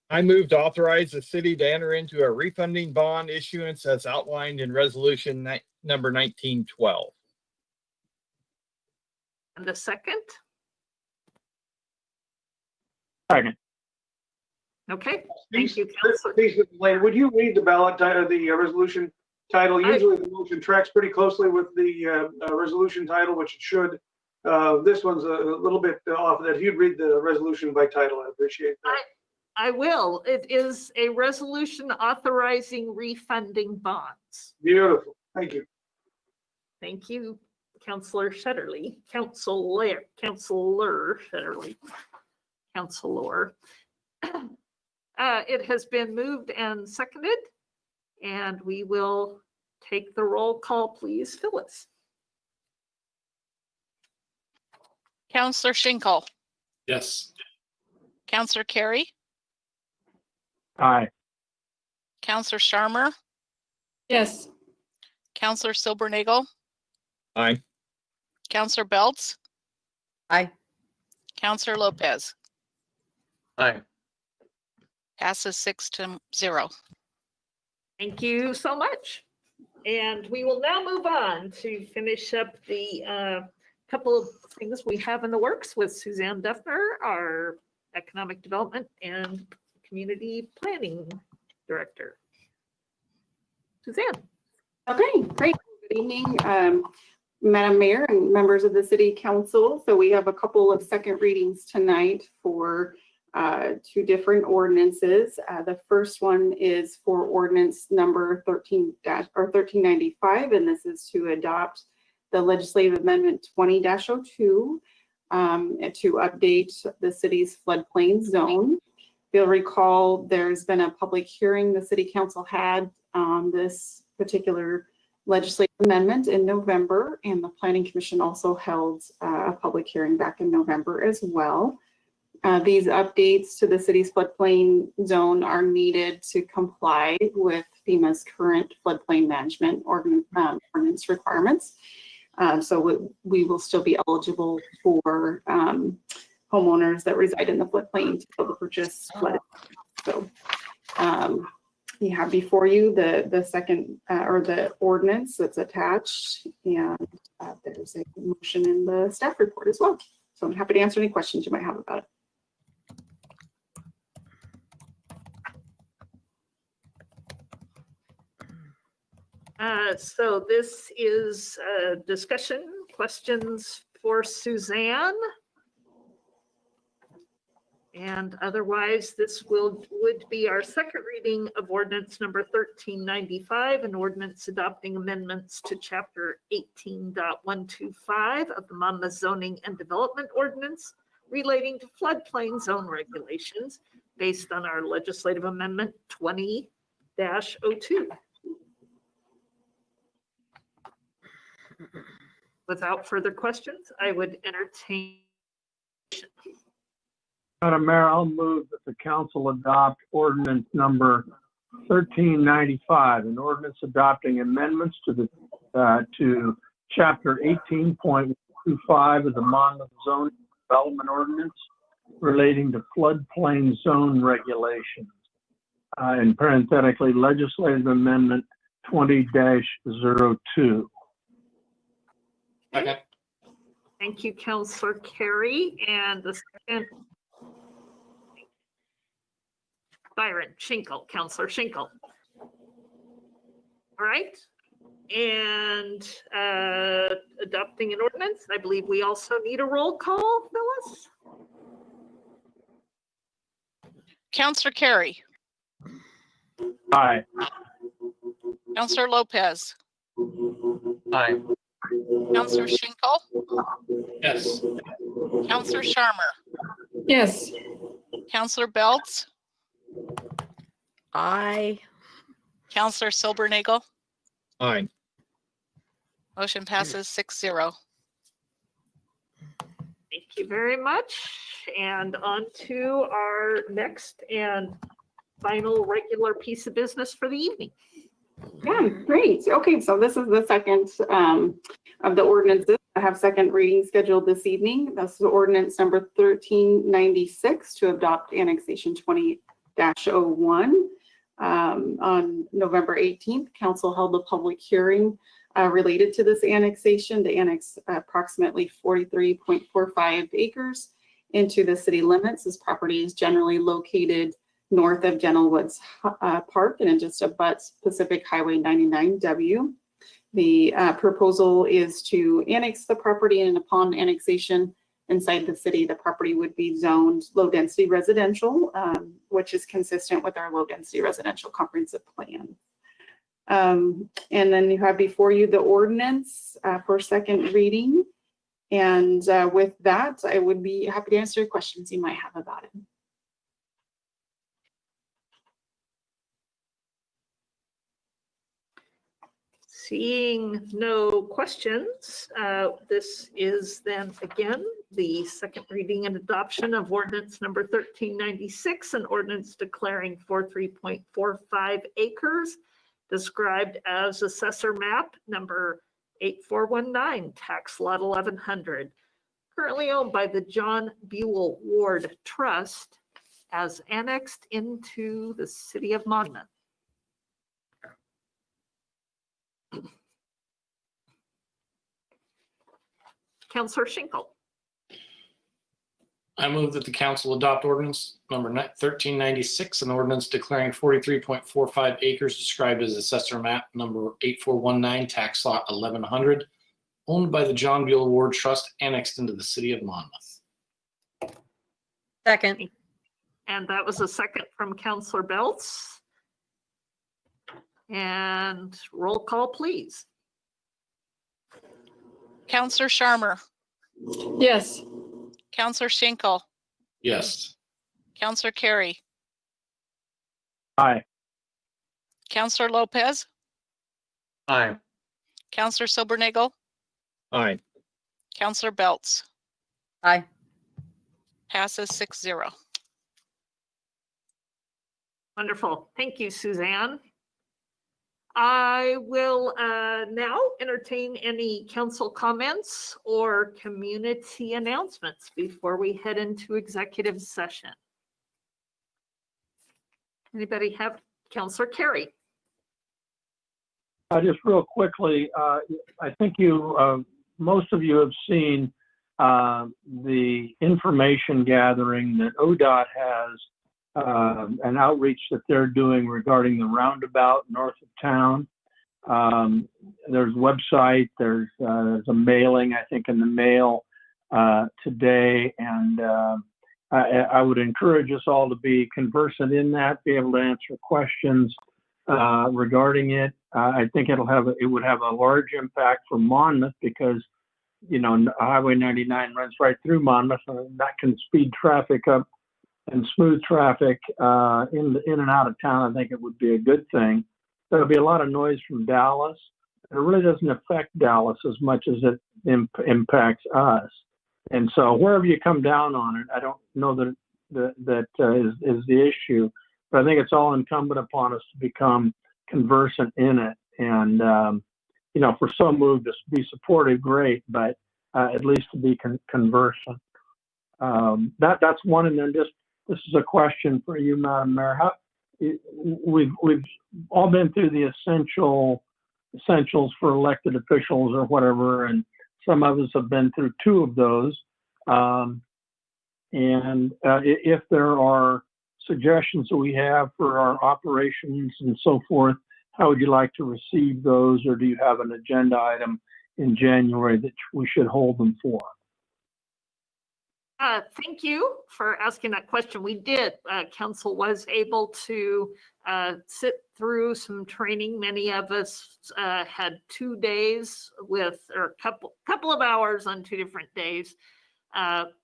I move to authorize the city to enter into a refunding bond issuance as outlined in resolution number 1912. And a second? Second. Okay, thank you, Councillor. Would you read the ballot, the resolution title? Usually the motion tracks pretty closely with the resolution title, which it should. This one's a little bit off that. If you'd read the resolution by title, I'd appreciate that. I will. It is a resolution authorizing refunding bonds. Beautiful. Thank you. Thank you, Councillor Shetterly. Councillor Shetterly. Councillor. It has been moved and seconded, and we will take the roll call, please, Phyllis. Councillor Schinkel, Yes. Councillor Carey, Aye. Councillor Sharmer, Yes. Councillor Silbernagel, Aye. Councillor Belts, Aye. Councillor Lopez. Aye. Passes 6-0. Thank you so much. And we will now move on to finish up the couple of things we have in the works with Suzanne Duffner, our Economic Development and Community Planning Director. Suzanne. Okay, great. Good evening, Madam Mayor and members of the City Council. So we have a couple of second readings tonight for two different ordinances. The first one is for ordinance number 1395, and this is to adopt the legislative amendment 20-02 to update the city's floodplain zone. If you'll recall, there's been a public hearing the city council had on this particular legislative amendment in November, and the planning commission also held a public hearing back in November as well. These updates to the city's floodplain zone are needed to comply with FEMA's current floodplain management ordinance requirements. So we will still be eligible for homeowners that reside in the floodplain to be able to purchase flood. So you have before you the second or the ordinance that's attached, and there's a motion in the staff report as well. So I'm happy to answer any questions you might have about it. So this is discussion, questions for Suzanne. And otherwise, this would be our second reading of ordinance number 1395, an ordinance adopting amendments to chapter 18.125 of the Monmouth Zoning and Development Ordinance relating to floodplain zone regulations based on our legislative amendment 20-02. Without further questions, I would entertain. Madam Mayor, I'll move that the council adopt ordinance number 1395, an ordinance adopting amendments to chapter 18.25 of the Monmouth Zoning Development Ordinance relating to floodplain zone regulations. And parenthetically, legislative amendment 20-02. Second. Thank you, Councillor Carey. And the second, Byron Shinkle, Councillor Shinkle. All right. And adopting an ordinance, I believe we also need a roll call, Phyllis? Councillor Carey, Aye. Councillor Lopez, Aye. Councillor Schinkel, Yes. Councillor Sharmer, Yes. Councillor Belts, Aye. Councillor Silbernagel. Aye. Motion passes 6-0. Thank you very much. And on to our next and final regular piece of business for the evening. Yeah, great. Okay, so this is the second of the ordinances. I have second reading scheduled this evening. This is ordinance number 1396 to adopt annexation 20-01. On November 18th, council held a public hearing related to this annexation to annex approximately 43.45 acres into the city limits. This property is generally located north of Gentle Woods Park and it just abuts Pacific Highway 99W. The proposal is to annex the property, and upon annexation inside the city, the property would be zoned low-density residential, which is consistent with our low-density residential comprehensive plan. And then you have before you the ordinance for second reading. And with that, I would be happy to answer questions you might have about it. Seeing no questions, this is then again the second reading and adoption of ordinance number 1396, an ordinance declaring 43.45 acres described as assessor map number 8419, tax lot 1100, currently owned by the John Buell Ward Trust, as annexed into the city of Monmouth. Councillor Schinkel. I move that the council adopt ordinance number 1396, an ordinance declaring 43.45 acres described as assessor map number 8419, tax lot 1100, owned by the John Buell Ward Trust, annexed into the city of Monmouth. Second. And that was a second from Counselor Belts. And roll call, please. Counselor Sharmer, Yes. Counselor Schinkel, Yes. Counselor Carey, Aye. Counselor Lopez, Aye. Counselor Silbernagel, Aye. Counselor Belts. Aye. Passes 6-0. Wonderful. Thank you, Suzanne. I will now entertain any council comments or community announcements before we head into executive session. Anybody have? Counselor Carey? Just real quickly, I think most of you have seen the information gathering that ODOT has, an outreach that they're doing regarding the roundabout north of town. There's a website, there's a mailing, I think, in the mail today, and I would encourage us all to be conversant in that, be able to answer questions regarding it. I think it would have a large impact for Monmouth because, you know, Highway 99 runs right through Monmouth, and that can speed traffic up and smooth traffic in and out of town. I think it would be a good thing. There'll be a lot of noise from Dallas. It really doesn't affect Dallas as much as it impacts us. And so wherever you come down on it, I don't know that is the issue, but I think it's all incumbent upon us to become conversant in it. And, you know, if we're so moved to be supportive, great, but at least to be conversant. That's one. And then this is a question for you, Madam Mayor. We've all been through the essentials for elected officials or whatever, and some of us have been through two of those. If there are suggestions that we have for our operations and so forth, how would you like to receive those, or do you have an agenda item in January that we should hold them for? Thank you for asking that question. We did. Council was able to sit through some training. Many of us had 2 days or a couple of hours on 2 different days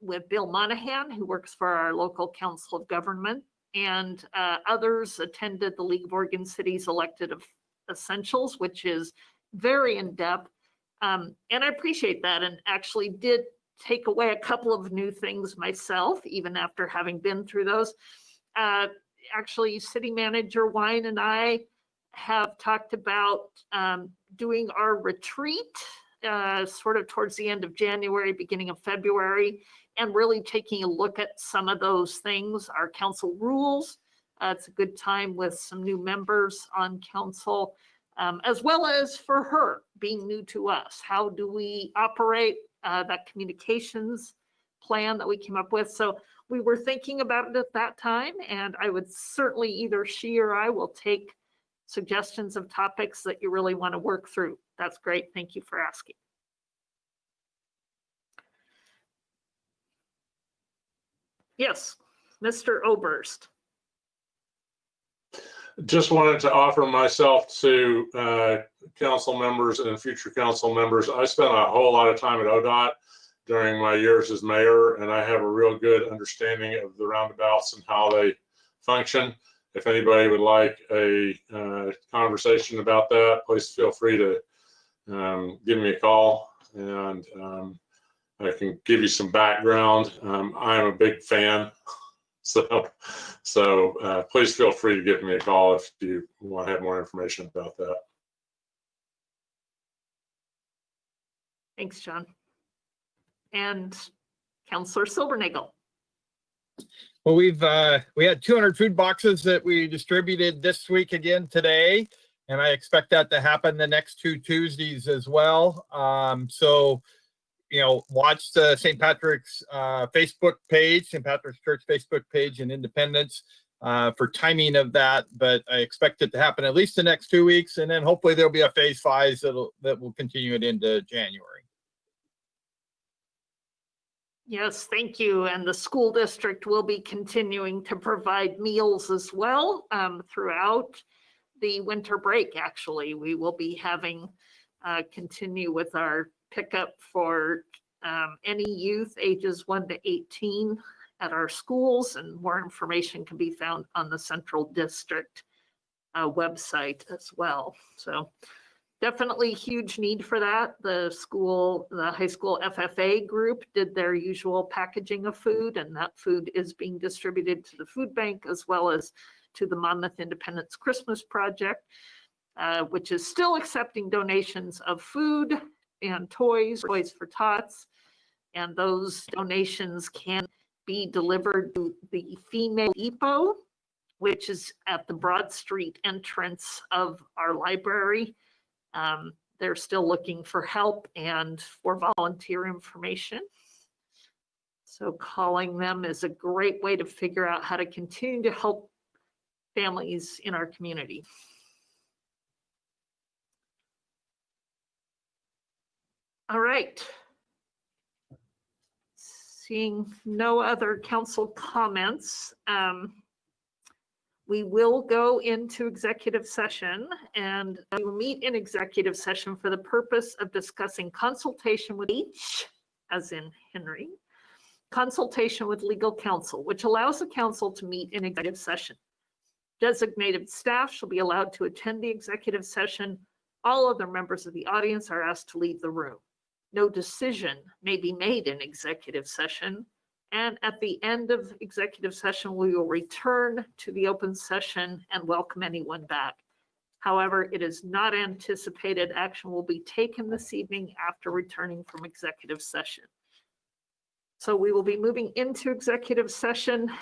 with Bill Monahan, who works for our local council of government, and others attended the League of Oregon Cities Elected Essentials, which is very in-depth. And I appreciate that, and actually did take away a couple of new things myself, even after having been through those. Actually, City Manager Wine and I have talked about doing our retreat sort of towards the end of January, beginning of February, and really taking a look at some of those things, our council rules. It's a good time with some new members on council, as well as for her being new to us. How do we operate that communications plan that we came up with? So we were thinking about it at that time, and I would certainly either she or I will take suggestions of topics that you really want to work through. That's great. Thank you for asking. Yes, Mr. Oberst. Just wanted to offer myself to council members and future council members. I spent a whole lot of time at ODOT during my years as mayor, and I have a real good understanding of the roundabouts and how they function. If anybody would like a conversation about that, please feel free to give me a call, and I can give you some background. I am a big fan. So please feel free to give me a call if you want to have more information about that. Thanks, John. And Councillor Silbernagel. Well, we had 200 food boxes that we distributed this week again today, and I expect that to happen the next 2 Tuesdays as well. So, you know, watch the St. Patrick's Facebook page, St. Patrick's Church Facebook page in Independence for timing of that. But I expect it to happen at least the next 2 weeks, and then hopefully there'll be a phase 5 that will continue it into January. Yes, thank you. And the school district will be continuing to provide meals as well throughout the winter break, actually. We will be having continue with our pickup for any youth ages 1 to 18 at our schools, and more information can be found on the Central District website as well. So definitely huge need for that. The high school FFA group did their usual packaging of food, and that food is being distributed to the food bank as well as to the Monmouth Independence Christmas Project, which is still accepting donations of food and toys for tots. And those donations can be delivered to the Female Depot, which is at the Broad Street entrance of our library. They're still looking for help and for volunteer information. So calling them is a great way to figure out how to continue to help families in our community. All right. Seeing no other council comments, we will go into executive session, and we will meet in executive session for the purpose of discussing consultation with each, as in Henry, consultation with legal counsel, which allows the council to meet in executive session. Designated staff shall be allowed to attend the executive session. All other members of the audience are asked to leave the room. No decision may be made in executive session. And at the end of executive session, we will return to the open session and welcome anyone back. However, it is not anticipated action will be taken this evening after returning from executive session. So we will be moving into executive session